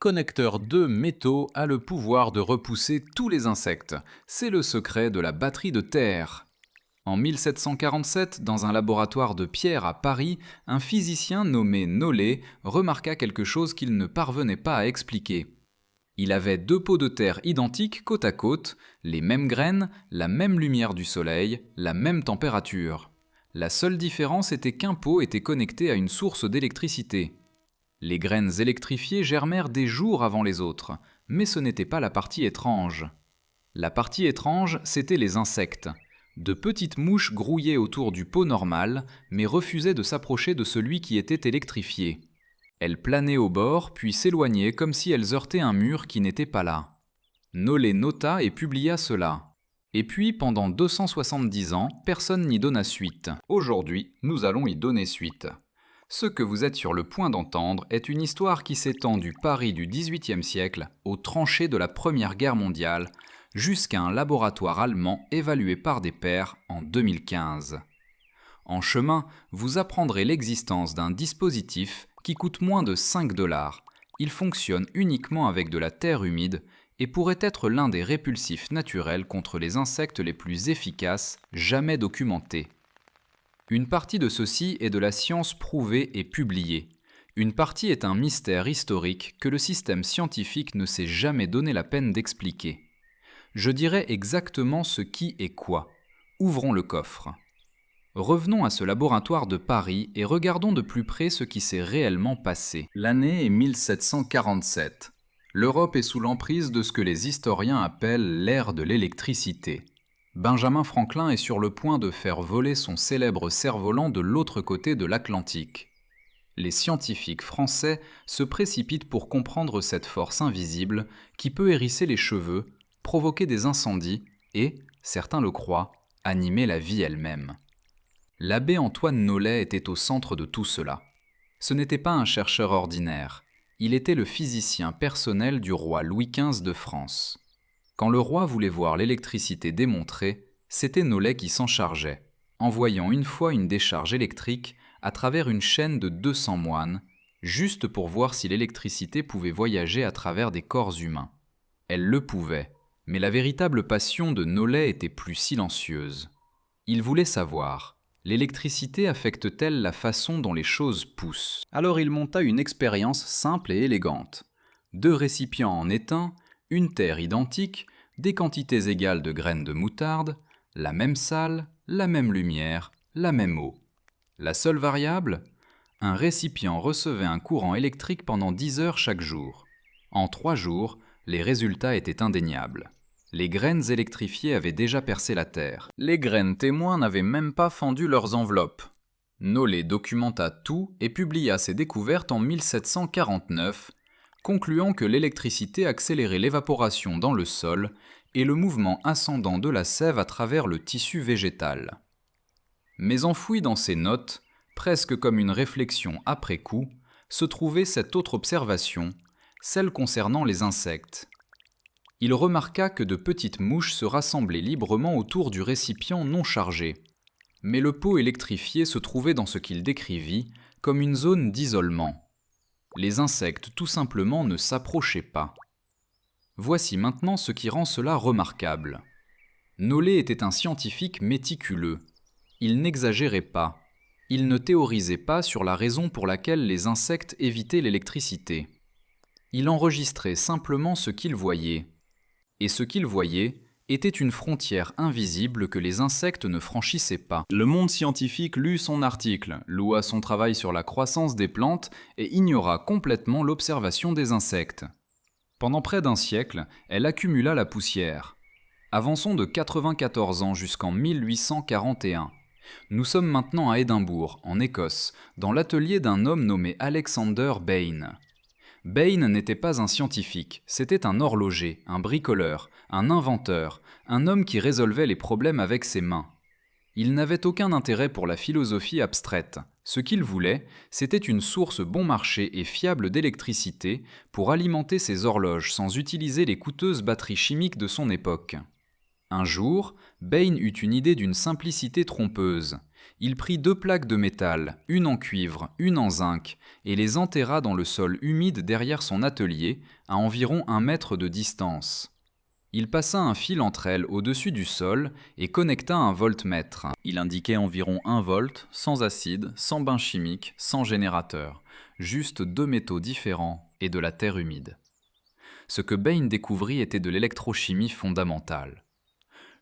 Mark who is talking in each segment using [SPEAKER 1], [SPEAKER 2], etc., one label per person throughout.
[SPEAKER 1] connecteur de métaux a le pouvoir de repousser tous les insectes. C'est le secret de la batterie de terre. En 1747, dans un laboratoire de pierre à Paris, un physicien nommé Nollet remarqua quelque chose qu'il ne parvenait pas à expliquer. Il avait deux pots de terre identiques côte à côte, les mêmes graines, la même lumière du soleil, la même température. La seule différence était qu'un pot était connecté à une source d'électricité. Les graines électrifiées germèrent des jours avant les autres, mais ce n'était pas la partie étrange. La partie étrange, c'était les insectes. De petites mouches grouillaient autour du pot normal, mais refusaient de s'approcher de celui qui était électrifié. Elles planaient au bord, puis s'éloignaient comme si elles heurtaient un mur qui n'était pas là. Nollet nota et publia cela. Et puis, pendant 270 ans, personne n'y donna suite. Aujourd'hui, nous allons y donner suite. Ce que vous êtes sur le point d'entendre est une histoire qui s'étend du Paris du XVIIIe siècle aux tranchées de la Première Guerre mondiale, jusqu'à un laboratoire allemand évalué par des pairs en 2015. En chemin, vous apprendrez l'existence d'un dispositif qui coûte moins de 5 $. Il fonctionne uniquement avec de la terre humide et pourrait être l'un des répulsifs naturels contre les insectes les plus efficaces jamais documentés. Une partie de ceci est de la science prouvée et publiée. Une partie est un mystère historique que le système scientifique ne s'est jamais donné la peine d'expliquer. Je dirai exactement ce qui est quoi. Ouvrons le coffre. Revenons à ce laboratoire de Paris et regardons de plus près ce qui s'est réellement passé. L'année est 1747. L'Europe est sous l'emprise de ce que les historiens appellent l'ère de l'électricité. Benjamin Franklin est sur le point de faire voler son célèbre cerf-volant de l'autre côté de l'Atlantique. Les scientifiques français se précipitent pour comprendre cette force invisible qui peut hérisser les cheveux, provoquer des incendies et, certains le croient, animer la vie elle-même. L'abbé Antoine Nollet était au centre de tout cela. Ce n'était pas un chercheur ordinaire, il était le physicien personnel du roi Louis XV de France. Quand le roi voulait voir l'électricité démontrée, c'était Nollet qui s'en chargeait, envoyant une fois une décharge électrique à travers une chaîne de 200 moines, juste pour voir si l'électricité pouvait voyager à travers des corps humains. Elle le pouvait. Mais la véritable passion de Nollet était plus silencieuse. Il voulait savoir, l'électricité affecte-t-elle la façon dont les choses poussent? Alors il monta une expérience simple et élégante. 2 récipients en étain, une terre identique, des quantités égales de graines de moutarde, la même salle, la même lumière, la même eau. La seule variable? Un récipient recevait un courant électrique pendant 10 heures chaque jour. En 3 jours, les résultats étaient indéniables. Les graines électrifiées avaient déjà percé la terre. Les graines témoins n'avaient même pas fendu leurs enveloppes. Nollet documenta tout et publia ses découvertes en 1749, concluant que l'électricité accélérait l'évaporation dans le sol et le mouvement ascendant de la sève à travers le tissu végétal. Mais enfoui dans ses notes, presque comme une réflexion après coup, se trouvait cette autre observation, celle concernant les insectes. Il remarqua que de petites mouches se rassemblaient librement autour du récipient non chargé. Mais le pot électrifié se trouvait dans ce qu'il décrivit comme une zone d'isolement. Les insectes tout simplement ne s'approchaient pas. Voici maintenant ce qui rend cela remarquable. Nollet était un scientifique méticuleux. Il n'exagérait pas. Il ne théorisait pas sur la raison pour laquelle les insectes évitaient l'électricité. Il enregistrait simplement ce qu'il voyait. Et ce qu'il voyait était une frontière invisible que les insectes ne franchissaient pas. Le monde scientifique lut son article, loua son travail sur la croissance des plantes et ignora complètement l'observation des insectes. Pendant près d'un siècle, elle accumula la poussière. Avançons de 94 ans jusqu'en 1841. Nous sommes maintenant à Édimbourg, en Écosse, dans l'atelier d'un homme nommé Alexander Bain. Bain n'était pas un scientifique, c'était un horloger, un bricoleur, un inventeur, un homme qui résolvait les problèmes avec ses mains. Il n'avait aucun intérêt pour la philosophie abstraite. Ce qu'il voulait, c'était une source bon marché et fiable d'électricité pour alimenter ses horloges sans utiliser les coûteuses batteries chimiques de son époque. Un jour, Bain eut une idée d'une simplicité trompeuse. Il prit 2 plaques de métal, une en cuivre, une en zinc, et les enterra dans le sol humide derrière son atelier, à environ 1 mètre de distance. Il passa un fil entre elles au-dessus du sol et connecta un voltmètre. Il indiquait environ 1 volt, sans acide, sans bain chimique, sans générateur, juste 2 métaux différents et de la terre humide. Ce que Bain découvrit était de l'électrochimie fondamentale.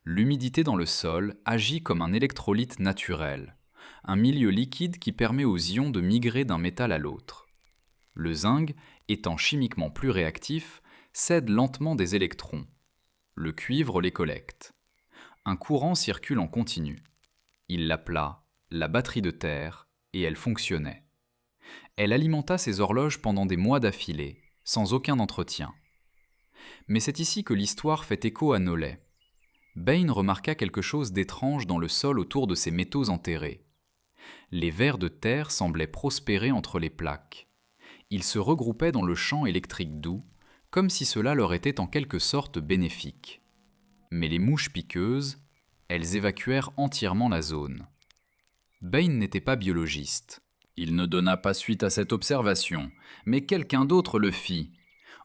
[SPEAKER 1] L'humidité dans le sol agit comme un électrolyte naturel, un milieu liquide qui permet aux ions de migrer d'un métal à l'autre. Le zinc, étant chimiquement plus réactif, cède lentement des électrons. Le cuivre les collecte. Un courant circule en continu. Il l'appela la batterie de terre et elle fonctionnait. Elle alimenta ses horloges pendant des mois d'affilée, sans aucun entretien. Mais c'est ici que l'histoire fait écho à Nollet. Bain remarqua quelque chose d'étrange dans le sol autour de ces métaux enterrés. Les vers de terre semblaient prospérer entre les plaques. Ils se regroupaient dans le champ électrique doux, comme si cela leur était en quelque sorte bénéfique. Mais les mouches piqueuses, elles évacuèrent entièrement la zone. Bain n'était pas biologiste. Il ne donna pas suite à cette observation, mais quelqu'un d'autre le fit.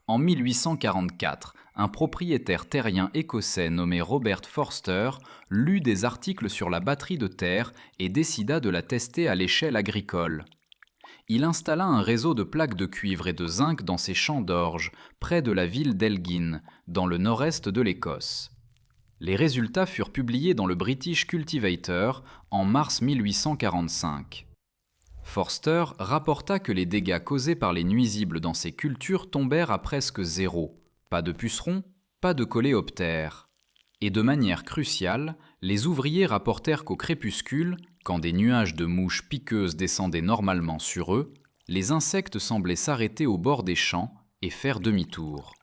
[SPEAKER 1] En 1844, un propriétaire terrien écossais nommé Robert Forster lut des articles sur la batterie de terre et décida de la tester à l'échelle agricole. Il installa un réseau de plaques de cuivre et de zinc dans ses champs d'orge, près de la ville d'Elgin, dans le nord-est de l'Écosse. Les résultats furent publiés dans le British Cultivator en mars 1845. Forster rapporta que les dégâts causés par les nuisibles dans ces cultures tombèrent à presque 0. Pas de pucerons, pas de coléoptères. Et de manière cruciale, les ouvriers rapportèrent qu'au crépuscule, quand des nuages de mouches piqueuses descendaient normalement sur eux, les insectes semblaient s'arrêter au bord des champs et faire demi-tour.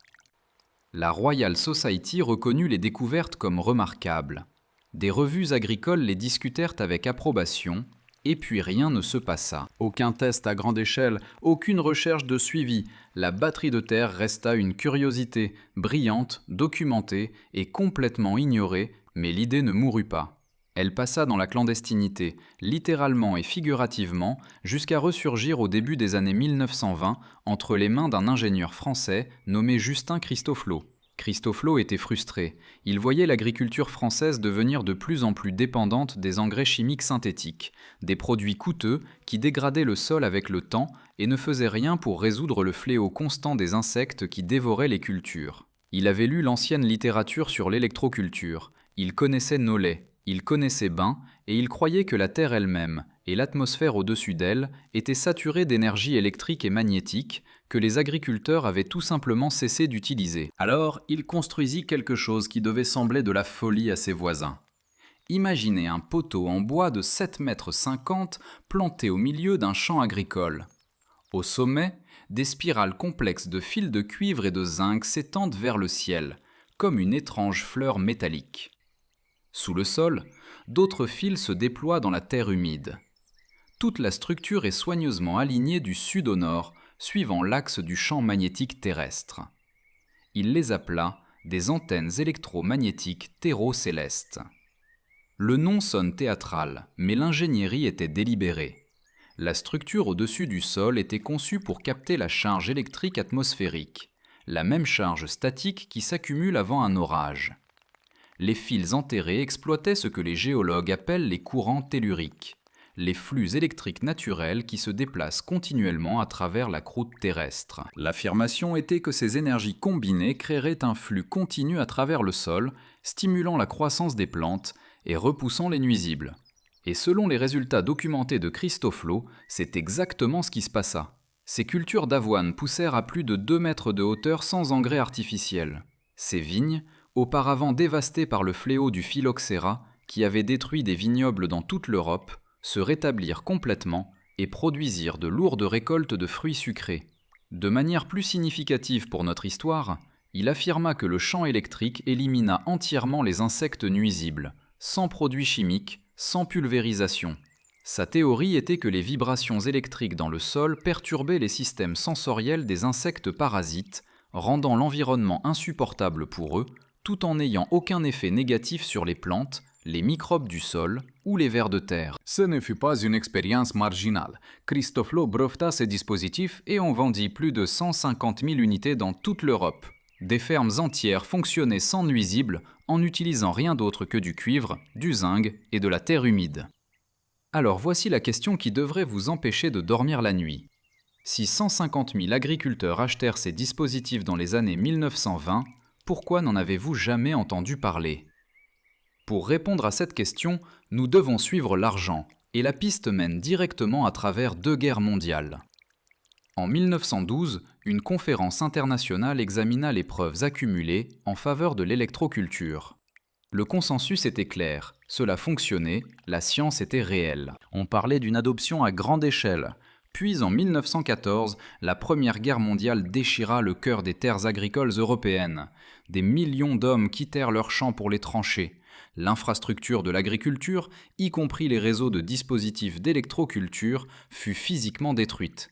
[SPEAKER 1] La Royal Society reconnut les découvertes comme remarquables. Des revues agricoles les discutèrent avec approbation, et puis rien ne se passa. Aucun test à grande échelle, aucune recherche de suivi. La batterie de terre resta une curiosité, brillante, documentée et complètement ignorée, mais l'idée ne mourut pas. Elle passa dans la clandestinité, littéralement et figurativement, jusqu'à ressurgir au début des années 1920 entre les mains d'un ingénieur français nommé Justin Christoflo. Christoflo était frustré. Il voyait l'agriculture française devenir de plus en plus dépendante des engrais chimiques synthétiques, des produits coûteux qui dégradaient le sol avec le temps et ne faisaient rien pour résoudre le fléau constant des insectes qui dévoraient les cultures. Il avait lu l'ancienne littérature sur l'électroculture. Il connaissait Nollet, il connaissait Bain, et il croyait que la Terre elle-même, et l'atmosphère au-dessus d'elle, étaient saturées d'énergie électrique et magnétique, que les agriculteurs avaient tout simplement cessé d'utiliser. Alors, il construisit quelque chose qui devait sembler de la folie à ses voisins. Imaginez un poteau en bois de 7,50 m planté au milieu d'un champ agricole. Au sommet, des spirales complexes de fils de cuivre et de zinc s'étendent vers le ciel, comme une étrange fleur métallique. Sous le sol, d'autres fils se déploient dans la terre humide. Toute la structure est soigneusement alignée du sud au nord, suivant l'axe du champ magnétique terrestre. Il les appela des antennes électromagnétiques terro-célestes. Le nom sonne théâtral, mais l'ingénierie était délibérée. La structure au-dessus du sol était conçue pour capter la charge électrique atmosphérique, la même charge statique qui s'accumule avant un orage. Les fils enterrés exploitaient ce que les géologues appellent les courants telluriques, les flux électriques naturels qui se déplacent continuellement à travers la croûte terrestre. L'affirmation était que ces énergies combinées créeraient un flux continu à travers le sol, stimulant la croissance des plantes et repoussant les nuisibles. Et selon les résultats documentés de Christoflo, c'est exactement ce qui se passa. Ces cultures d'avoine poussèrent à plus de 2 mètres de hauteur sans engrais artificiels. Ces vignes, auparavant dévastées par le fléau du phylloxéra, qui avait détruit des vignobles dans toute l'Europe, se rétablirent complètement et produisirent de lourdes récoltes de fruits sucrés. De manière plus significative pour notre histoire, il affirma que le champ électrique élimina entièrement les insectes nuisibles, sans produits chimiques, sans pulvérisation. Sa théorie était que les vibrations électriques dans le sol perturbaient les systèmes sensoriels des insectes parasites, rendant l'environnement insupportable pour eux, tout en n'ayant aucun effet négatif sur les plantes, les microbes du sol ou les vers de terre. Ce ne fut pas une expérience marginale. Christophe Lowe breveta ces dispositifs et on vendit plus de 150 000 unités dans toute l'Europe. Des fermes entières fonctionnaient sans nuisibles en n'utilisant rien d'autre que du cuivre, du zinc et de la terre humide. Alors voici la question qui devrait vous empêcher de dormir la nuit. Si 150 000 agriculteurs achetèrent ces dispositifs dans les années 1920, pourquoi n'en avez-vous jamais entendu parler ? Pour répondre à cette question, nous devons suivre l'argent, et la piste mène directement à travers 2 guerres mondiales. En 1912, une conférence internationale examina les preuves accumulées en faveur de l'électroculture. Le consensus était clair, cela fonctionnait, la science était réelle. On parlait d'une adoption à grande échelle. Puis en 1914, la Première Guerre mondiale déchira le cœur des terres agricoles européennes. Des millions d'hommes quittèrent leurs champs pour les tranchées. L'infrastructure de l'agriculture, y compris les réseaux de dispositifs d'électroculture, fut physiquement détruite.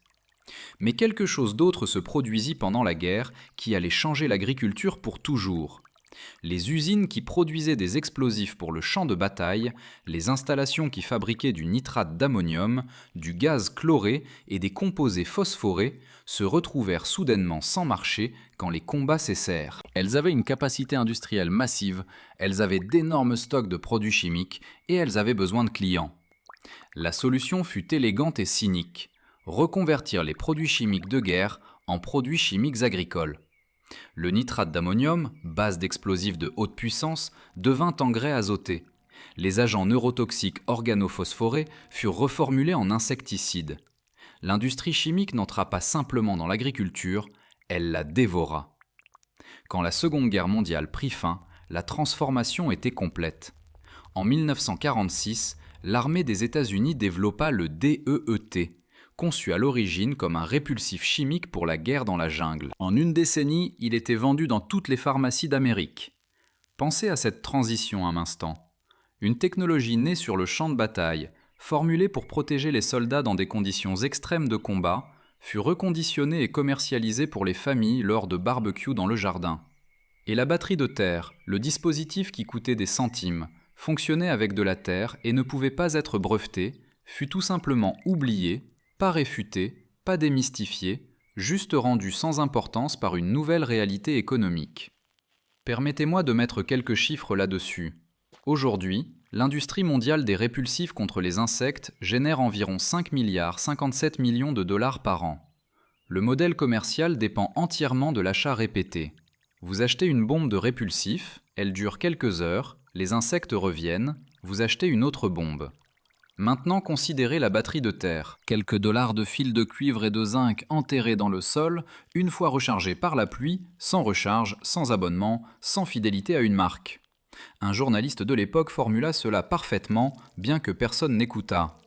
[SPEAKER 1] Mais quelque chose d'autre se produisit pendant la guerre qui allait changer l'agriculture pour toujours. Les usines qui produisaient des explosifs pour le champ de bataille, les installations qui fabriquaient du nitrate d'ammonium, du gaz chloré et des composés phosphorés se retrouvèrent soudainement sans marché quand les combats cessèrent. Elles avaient une capacité industrielle massive, elles avaient d'énormes stocks de produits chimiques et elles avaient besoin de clients. La solution fut élégante et cynique: reconvertir les produits chimiques de guerre en produits chimiques agricoles. Le nitrate d'ammonium, base d'explosifs de haute puissance, devint engrais azoté. Les agents neurotoxiques organophosphorés furent reformulés en insecticides. L'industrie chimique n'entra pas simplement dans l'agriculture, elle la dévora. Quand la Seconde Guerre mondiale prit fin, la transformation était complète. En 1946, l'armée des États-Unis développa le DEET, conçu à l'origine comme un répulsif chimique pour la guerre dans la jungle. En une décennie, il était vendu dans toutes les pharmacies d'Amérique. Pensez à cette transition un instant. Une technologie née sur le champ de bataille, formulée pour protéger les soldats dans des conditions extrêmes de combat, fut reconditionnée et commercialisée pour les familles lors de barbecues dans le jardin. Et la batterie de terre, le dispositif qui coûtait des centimes, fonctionnait avec de la terre et ne pouvait pas être breveté, fut tout simplement oublié, pas réfuté, pas démystifié, juste rendu sans importance par une nouvelle réalité économique. Permettez-moi de mettre quelques chiffres là-dessus. Aujourd'hui, l'industrie mondiale des répulsifs contre les insectes génère environ 5,57 milliards de dollars par an. Le modèle commercial dépend entièrement de l'achat répété. Vous achetez une bombe de répulsif, elle dure quelques heures, les insectes reviennent, vous achetez une autre bombe. Maintenant, considérez la batterie de terre. Quelques dollars de fils de cuivre et de zinc enterrés dans le sol, une fois rechargés par la pluie, sans recharge, sans abonnement, sans fidélité à une marque. Un journaliste de l'époque formula cela parfaitement, bien que personne n'écoutât.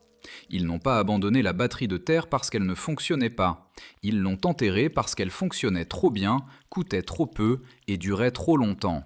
[SPEAKER 1] Ils n'ont pas abandonné la batterie de terre parce qu'elle ne fonctionnait pas. Ils l'ont enterrée parce qu'elle fonctionnait trop bien, coûtait trop peu et durait trop longtemps.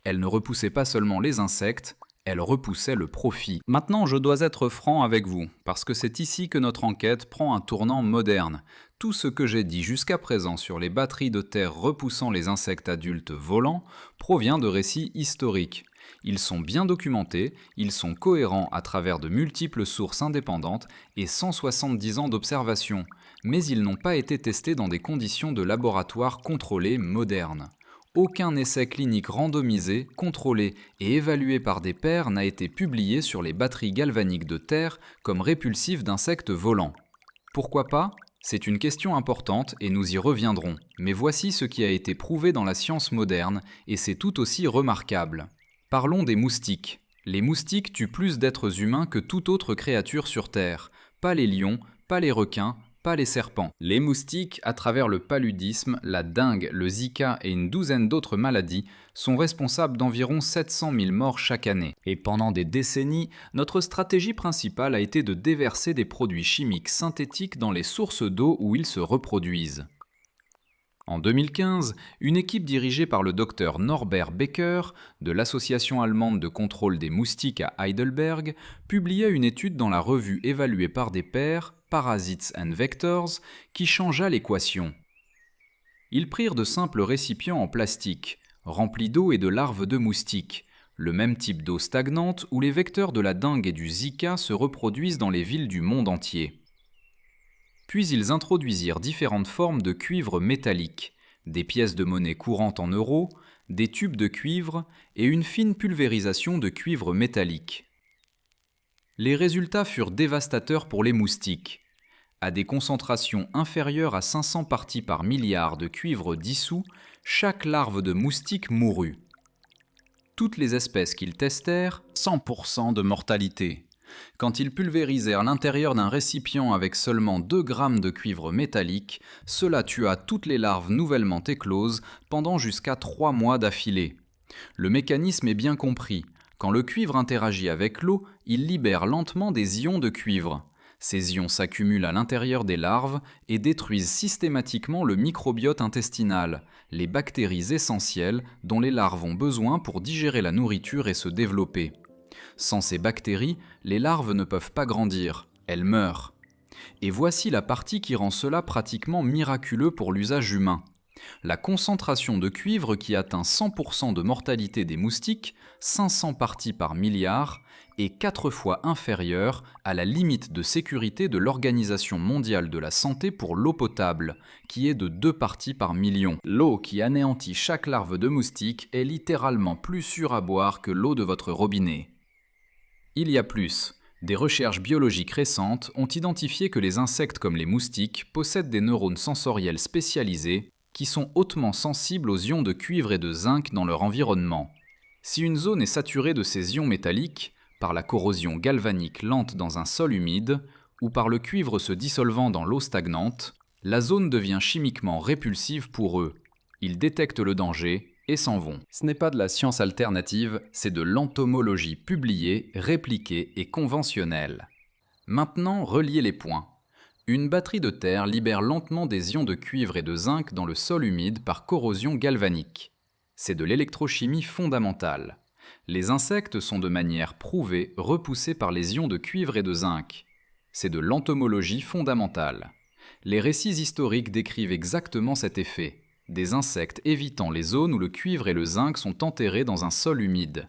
[SPEAKER 1] Elle ne repoussait pas seulement les insectes, elle repoussait le profit. Maintenant, je dois être franc avec vous, parce que c'est ici que notre enquête prend un tournant moderne. Tout ce que j'ai dit jusqu'à présent sur les batteries de terre repoussant les insectes adultes volants provient de récits historiques. Ils sont bien documentés, ils sont cohérents à travers de multiples sources indépendantes et 170 ans d'observation, mais ils n'ont pas été testés dans des conditions de laboratoire contrôlées modernes. Aucun essai clinique randomisé, contrôlé et évalué par des pairs n'a été publié sur les batteries galvaniques de terre comme répulsifs d'insectes volants. Pourquoi pas ? C'est une question importante et nous y reviendrons, mais voici ce qui a été prouvé dans la science moderne et c'est tout aussi remarquable. Parlons des moustiques. Les moustiques tuent plus d'êtres humains que toute autre créature sur Terre. Pas les lions, pas les requins, pas les serpents. Les moustiques, à travers le paludisme, la dengue, le Zika et une douzaine d'autres maladies, sont responsables d'environ 700 000 morts chaque année. Et pendant des décennies, notre stratégie principale a été de déverser des produits chimiques synthétiques dans les sources d'eau où ils se reproduisent. En 2015, une équipe dirigée par le docteur Norbert Becker de l'Association allemande de contrôle des moustiques à Heidelberg publia une étude dans la revue évaluée par des pairs, Parasites and Vectors, qui changea l'équation. Ils prirent de simples récipients en plastique, remplie d'eau et de larves de moustiques, le même type d'eau stagnante où les vecteurs de la dengue et du Zika se reproduisent dans les villes du monde entier. Puis ils introduisirent différentes formes de cuivre métallique, des pièces de monnaie courantes en euros, des tubes de cuivre et une fine pulvérisation de cuivre métallique. Les résultats furent dévastateurs pour les moustiques. À des concentrations inférieures à 500 parties par milliard de cuivre dissous, chaque larve de moustique mourut. Toutes les espèces qu'ils testèrent, 100% de mortalité. Quand ils pulvérisèrent l'intérieur d'un récipient avec seulement 2 grammes de cuivre métallique, cela tua toutes les larves nouvellement écloses pendant jusqu'à 3 mois d'affilée. Le mécanisme est bien compris. Quand le cuivre interagit avec l'eau, il libère lentement des ions de cuivre. Ces ions s'accumulent à l'intérieur des larves et détruisent systématiquement le microbiote intestinal, les bactéries essentielles dont les larves ont besoin pour digérer la nourriture et se développer. Sans ces bactéries, les larves ne peuvent pas grandir, elles meurent. Et voici la partie qui rend cela pratiquement miraculeux pour l'usage humain. La concentration de cuivre qui atteint 100% de mortalité des moustiques, 500 parties par milliard, est 4 fois inférieure à la limite de sécurité de l'Organisation mondiale de la santé pour l'eau potable, qui est de 2 parties par million. L'eau qui anéantit chaque larve de moustique est littéralement plus sûre à boire que l'eau de votre robinet. Il y a plus. Des recherches biologiques récentes ont identifié que les insectes comme les moustiques possèdent des neurones sensoriels spécialisés qui sont hautement sensibles aux ions de cuivre et de zinc dans leur environnement. Si une zone est saturée de ces ions métalliques, par la corrosion galvanique lente dans un sol humide, ou par le cuivre se dissolvant dans l'eau stagnante, la zone devient chimiquement répulsive pour eux. Ils détectent le danger et s'en vont. Ce n'est pas de la science alternative, c'est de l'entomologie publiée, répliquée et conventionnelle. Maintenant, reliez les points. Une batterie de terre libère lentement des ions de cuivre et de zinc dans le sol humide par corrosion galvanique. C'est de l'électrochimie fondamentale. Les insectes sont de manière prouvée repoussés par les ions de cuivre et de zinc. C'est de l'entomologie fondamentale. Les récits historiques décrivent exactement cet effet. Des insectes évitant les zones où le cuivre et le zinc sont enterrés dans un sol humide.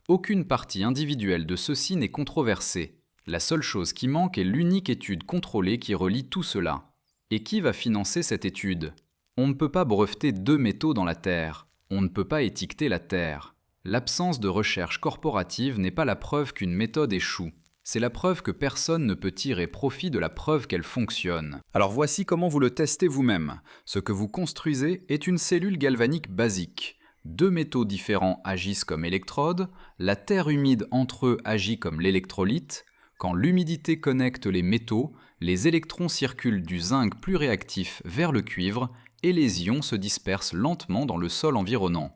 [SPEAKER 1] Aucune partie individuelle de ceux-ci n'est controversée. La seule chose qui manque est l'unique étude contrôlée qui relie tout cela. Et qui va financer cette étude ? On ne peut pas breveter 2 métaux dans la Terre. On ne peut pas étiqueter la Terre. L'absence de recherche corporative n'est pas la preuve qu'une méthode échoue. C'est la preuve que personne ne peut tirer profit de la preuve qu'elle fonctionne. Alors voici comment vous le testez vous-même. Ce que vous construisez est une cellule galvanique basique. 2 métaux différents agissent comme électrodes, la terre humide entre eux agit comme l'électrolyte. Quand l'humidité connecte les métaux, les électrons circulent du zinc plus réactif vers le cuivre et les ions se dispersent lentement dans le sol environnant.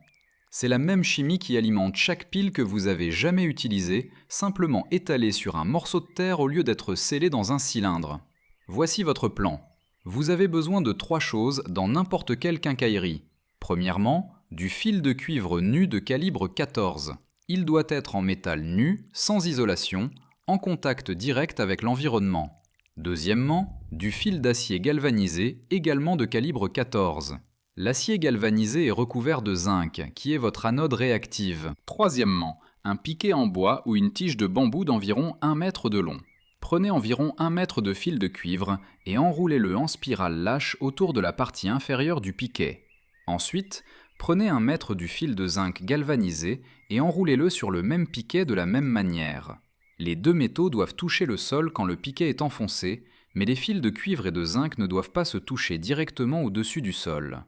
[SPEAKER 1] C'est la même chimie qui alimente chaque pile que vous avez jamais utilisée, simplement étalée sur un morceau de terre au lieu d'être scellée dans un cylindre. Voici votre plan. Vous avez besoin de 3 choses dans n'importe quelle quincaillerie. Premièrement, du fil de cuivre nu de calibre 14. Il doit être en métal nu, sans isolation, en contact direct avec l'environnement. Deuxièmement, du fil d'acier galvanisé, également de calibre 14. L'acier galvanisé est recouvert de zinc, qui est votre anode réactive. Troisièmement, un piquet en bois ou une tige de bambou d'environ 1 mètre de long. Prenez environ 1 mètre de fil de cuivre et enroulez-le en spirale lâche autour de la partie inférieure du piquet. Ensuite, prenez 1 mètre du fil de zinc galvanisé et enroulez-le sur le même piquet de la même manière. Les 2 métaux doivent toucher le sol quand le piquet est enfoncé, mais les fils de cuivre et de zinc ne doivent pas se toucher directement au-dessus du sol.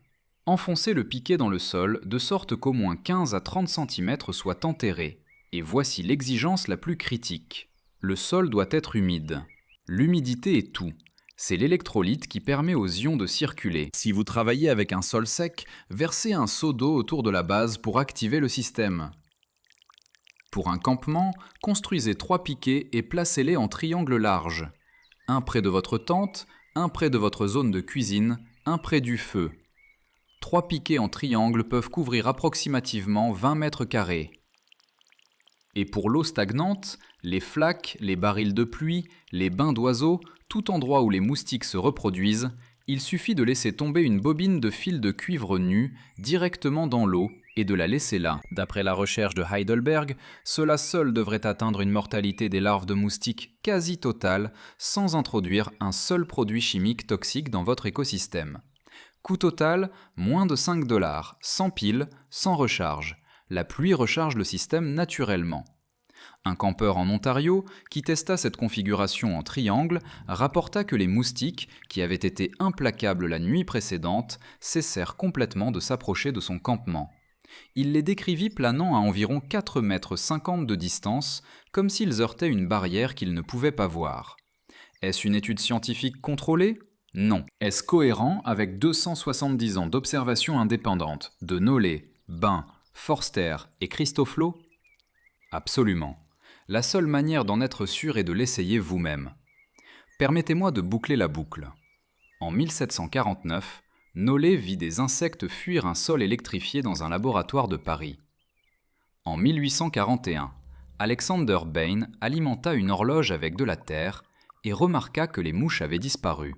[SPEAKER 1] Enfoncez le piquet dans le sol de sorte qu'au moins 15 à 30 cm soient enterrés. Et voici l'exigence la plus critique. Le sol doit être humide. L'humidité est tout. C'est l'électrolyte qui permet aux ions de circuler. Si vous travaillez avec un sol sec, versez un seau d'eau autour de la base pour activer le système. Pour un campement, construisez 3 piquets et placez-les en triangle large. Un près de votre tente, un près de votre zone de cuisine, un près du feu. 3 piquets en triangle peuvent couvrir approximativement 20 mètres carrés. Et pour l'eau stagnante, les flaques, les barils de pluie, les bains d'oiseaux, tout endroit où les moustiques se reproduisent, Il suffit de laisser tomber une bobine de fil de cuivre nu directement dans l'eau et de la laisser là. D'après la recherche de Heidelberg, cela seul devrait atteindre une mortalité des larves de moustiques quasi totale sans introduire un seul produit chimique toxique dans votre écosystème. Coût total, moins de 5 $, sans pile, sans recharge. La pluie recharge le système naturellement. Un campeur en Ontario, qui testa cette configuration en triangle, rapporta que les moustiques, qui avaient été implacables la nuit précédente, cessèrent complètement de s'approcher de son campement. Il les décrivit planant à environ 4,50 m de distance, comme s'ils heurtaient une barrière qu'ils ne pouvaient pas voir. Est-ce une étude scientifique contrôlée ? Non. Est-ce cohérent avec 270 ans d'observation indépendante de Nollet, Bain, Forster et Christoflo ? Absolument. La seule manière d'en être sûr est de l'essayer vous-même. Permettez-moi de boucler la boucle. En 1749, Nollet vit des insectes fuir un sol électrifié dans un laboratoire de Paris. En 1841, Alexander Bain alimenta une horloge avec de la terre et remarqua que les mouches avaient disparu.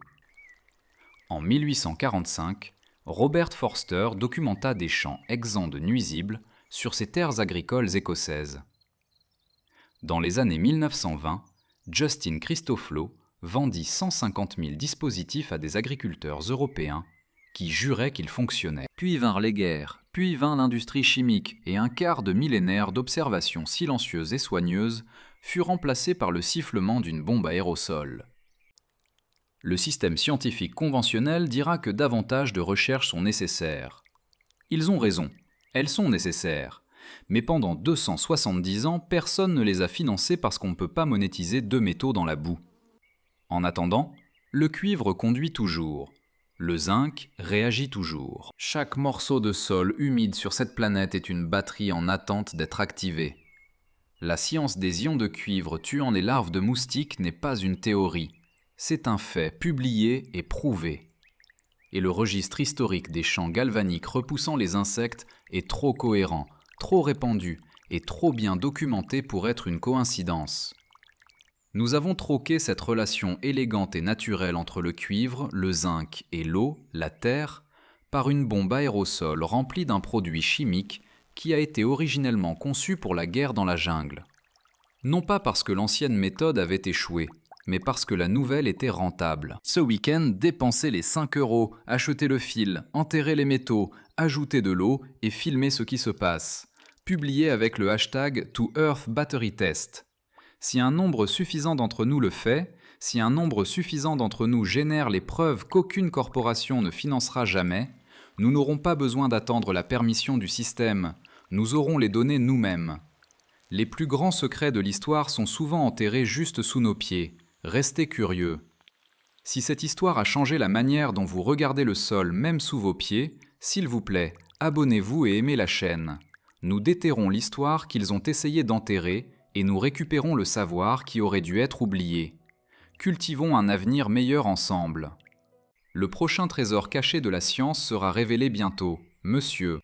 [SPEAKER 1] En 1845, Robert Forster documenta des champs exempts de nuisibles sur ses terres agricoles écossaises. Dans les années 1920, Justin Christoflo vendit 150 000 dispositifs à des agriculteurs européens qui juraient qu'ils fonctionnaient. Puis vinrent les guerres, puis vint l'industrie chimique, et un quart de millénaire d'observations silencieuses et soigneuses fut remplacé par le sifflement d'une bombe aérosol. Le système scientifique conventionnel dira que davantage de recherches sont nécessaires. Ils ont raison, elles sont nécessaires. Mais pendant 270 ans, personne ne les a financées parce qu'on ne peut pas monétiser 2 métaux dans la boue. En attendant, le cuivre conduit toujours. Le zinc réagit toujours. Chaque morceau de sol humide sur cette planète est une batterie en attente d'être activée. La science des ions de cuivre tuant les larves de moustiques n'est pas une théorie. C'est un fait publié et prouvé. Et le registre historique des champs galvaniques repoussant les insectes est trop cohérent, trop répandu et trop bien documenté pour être une coïncidence. Nous avons troqué cette relation élégante et naturelle entre le cuivre, le zinc et l'eau, la terre, par une bombe aérosol remplie d'un produit chimique qui a été originellement conçu pour la guerre dans la jungle. Non pas parce que l'ancienne méthode avait échoué, mais parce que la nouvelle était rentable. Ce week-end, dépensez les 5 €, achetez le fil, enterrez les métaux, ajoutez de l'eau et filmez ce qui se passe. Publiez avec le hashtag #ToEarthBatteryTest. Si un nombre suffisant d'entre nous le fait, si un nombre suffisant d'entre nous génère les preuves qu'aucune corporation ne financera jamais, nous n'aurons pas besoin d'attendre la permission du système, nous aurons les données nous-mêmes. Les plus grands secrets de l'histoire sont souvent enterrés juste sous nos pieds. Restez curieux. Si cette histoire a changé la manière dont vous regardez le sol même sous vos pieds, s'il vous plaît, abonnez-vous et aimez la chaîne. Nous déterrons l'histoire qu'ils ont essayé d'enterrer et nous récupérons le savoir qui aurait dû être oublié. Cultivons un avenir meilleur ensemble. Le prochain trésor caché de la science sera révélé bientôt. Monsieur